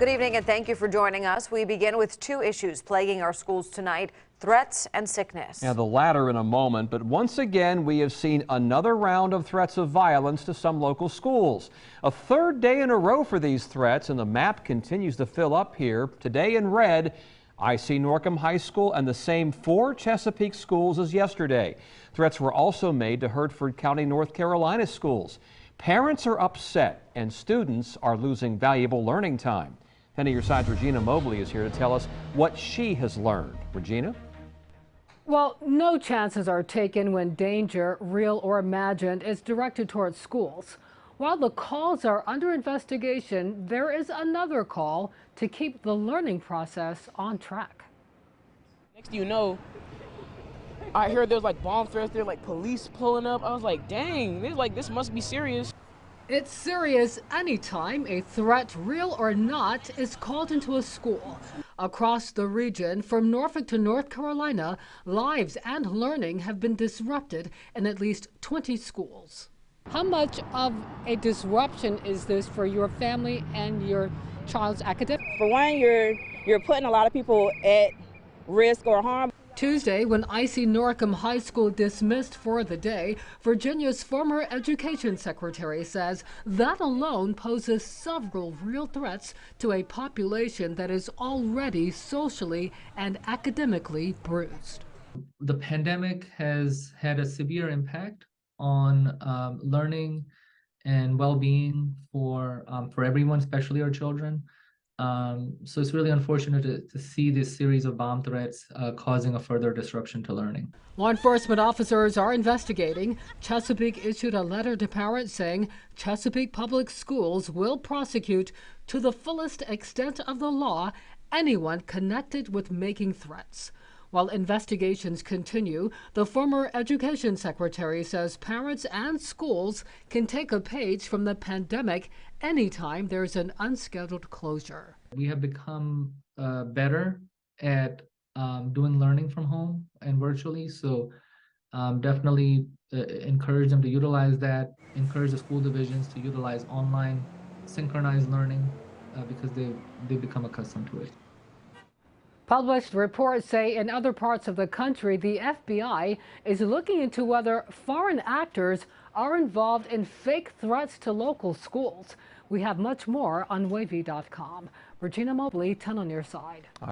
Good evening and thank you for joining us. We begin with two issues plaguing our schools tonight: threats and sickness. Yeah, the latter in a moment, but once again we have seen another round of threats of violence to some local schools. A third day in a row for these threats, and the map continues to fill up here. Today in red, IC Norcom High School and the same 4 Chesapeake schools as yesterday. Threats were also made to Hertford County, North Carolina schools. Parents are upset and students are losing valuable learning time. 10 of your side's Regina Mobley is here to tell us what she has learned. Regina? Well, no chances are taken when danger, real or imagined, is directed towards schools. While the calls are under investigation, there is another call to keep the learning process on track. Next thing you know, I heard there's like bomb threats, there's like police pulling up. I was like, dang, this must be serious. It's serious anytime a threat, real or not, is called into a school. Across the region, from Norfolk to North Carolina, lives and learning have been disrupted in at least 20 schools. How much of a disruption is this for your family and your child's academics? For one, you're putting a lot of people at risk or harm. Tuesday, when IC Norcom High School dismissed for the day, Virginia's former education secretary says that alone poses several real threats to a population that is already socially and academically bruised. The pandemic has had a severe impact on learning and well-being for everyone, especially our children. So it's really unfortunate to see this series of bomb threats causing a further disruption to learning. Law enforcement officers are investigating. Chesapeake issued a letter to parents saying Chesapeake Public Schools will prosecute to the fullest extent of the law anyone connected with making threats. While investigations continue, the former education secretary says parents and schools can take a page from the pandemic anytime there's an unscheduled closure. We have become better at doing learning from home and virtually, so definitely encourage them to utilize that, encourage the school divisions to utilize online synchronized learning because they've become accustomed to it. Published reports say in other parts of the country, the FBI is looking into whether foreign actors are involved in fake threats to local schools. We have much more on WAVY.com. Regina Mobley, 10 on your side.